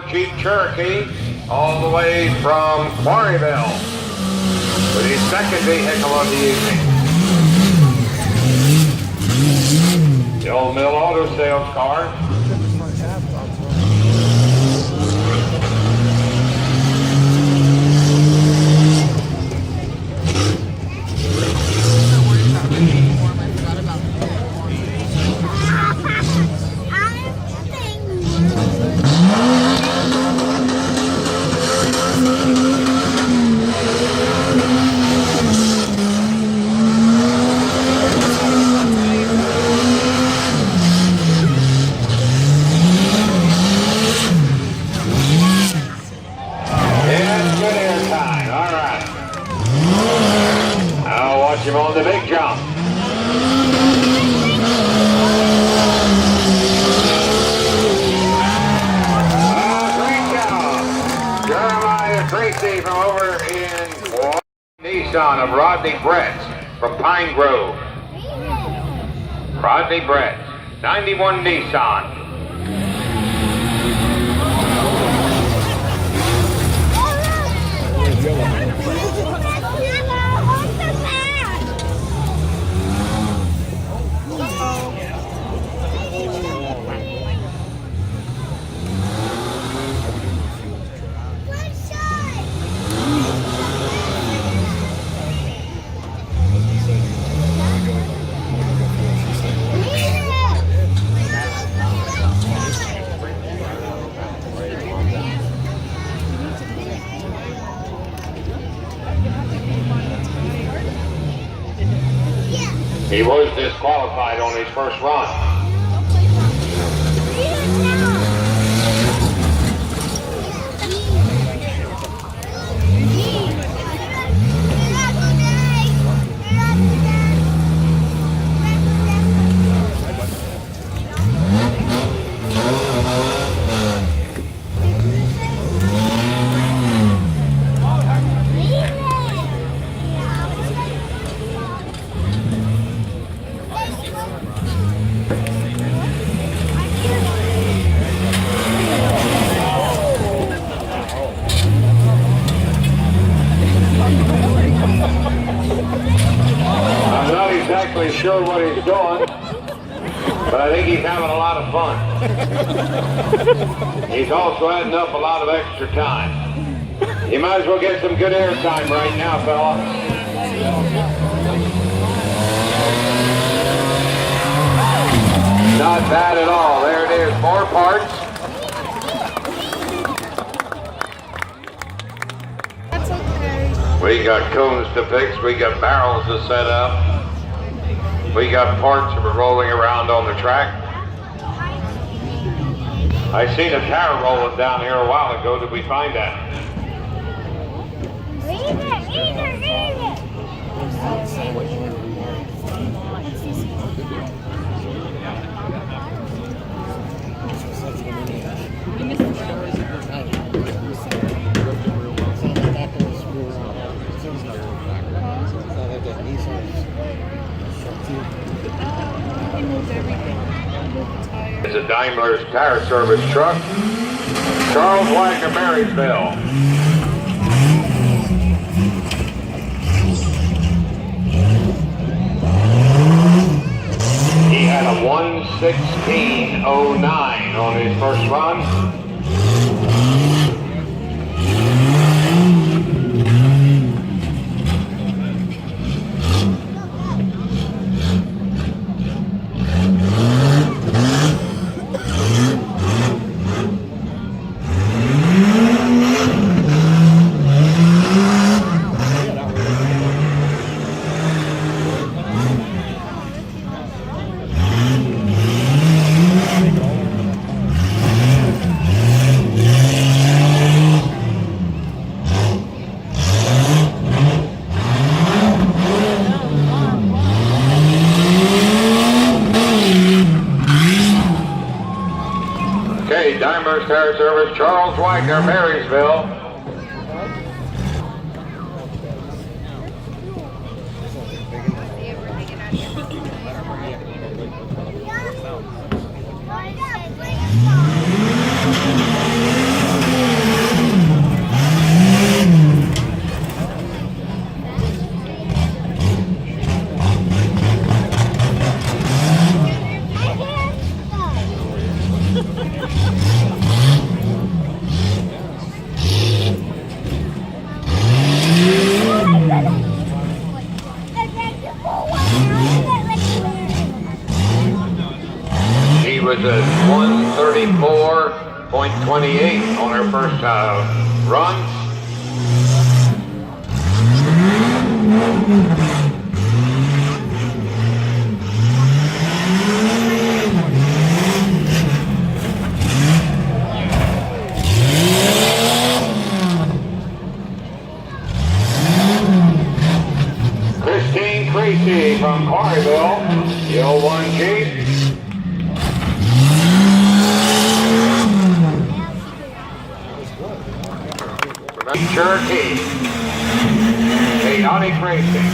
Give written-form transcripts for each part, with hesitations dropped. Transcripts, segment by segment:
Jeep Cherokee all the way from Quarryville with his second vehicle of the evening. The Old Mill Auto Sales car. Him on the big jump. Great job. Jeremiah Tracy from over in Nissan of Rodney Brett from Pine Grove. Rodney Brett, 91 Nissan. He was disqualified on his first run. Sure what he's doing, but I think he's having a lot of fun. He's also adding up a lot of extra time. You might as well get some good air time right now, fella. Not bad at all. There it is. More parts. That's okay. We got cones to fix. We got barrels to set up. We got parts that were rolling around on the track. I seen a tire rolling down here a while ago. Did we find that? Read it. It's a Daimler's tire service truck. Charles Wagner, Marysville. He had a 1:16.09 on his first run. Daimler's Tire Service, Charles Wagner, Marysville. 1.28 on her first run. Tracy from Quarryville, the 01 Jeep. Cherokee. Chaotic Racing.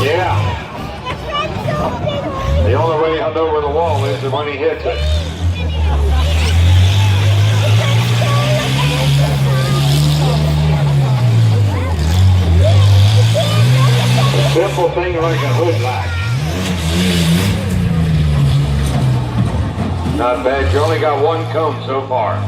Yeah. The only way he'll know where the wall is when he hits it. A simple thing like a hood latch. Not bad. You only got one cone so far.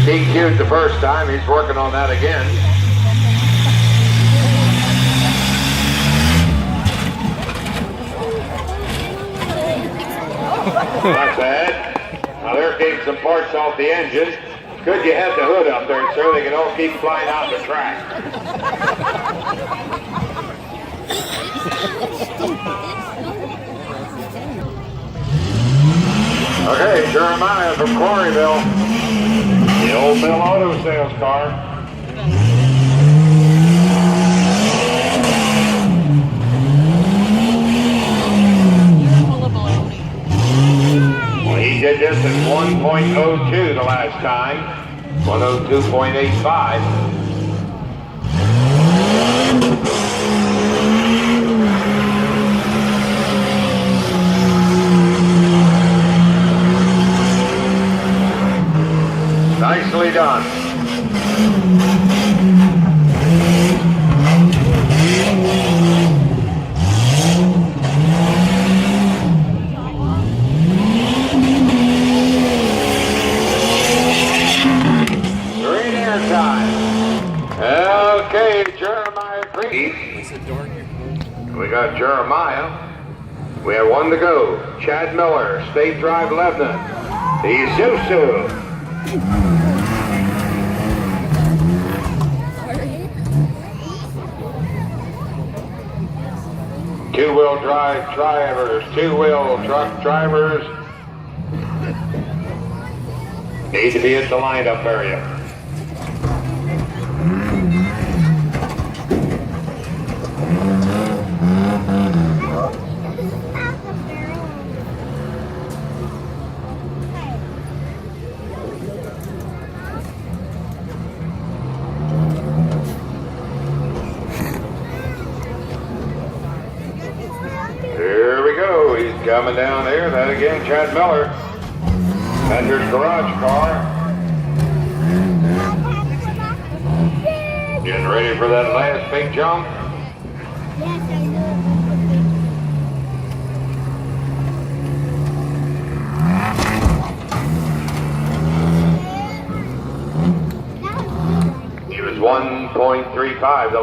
DQ'd the first time, he's working on that again. Not bad. Now they're getting some parts off the engine. Good you had the hood up there, sir. They can all keep flying out the track. Okay, Jeremiah from Quarryville. The old Mill Auto Sales car. Well, he did this in 1.02 the last time. 102.85. Nicely done. Green air time. Okay, Jeremiah Green. We got Jeremiah. We have one to go. Chad Miller, State Drive, Lebanon. The Isuzu. Two-wheel drive drivers, two-wheel truck drivers need to be at the lineup area. Here we go. He's coming down there. That again, Chad Miller. That's his garage car. Getting ready for that last big jump. Yes, I know. He was 1.35.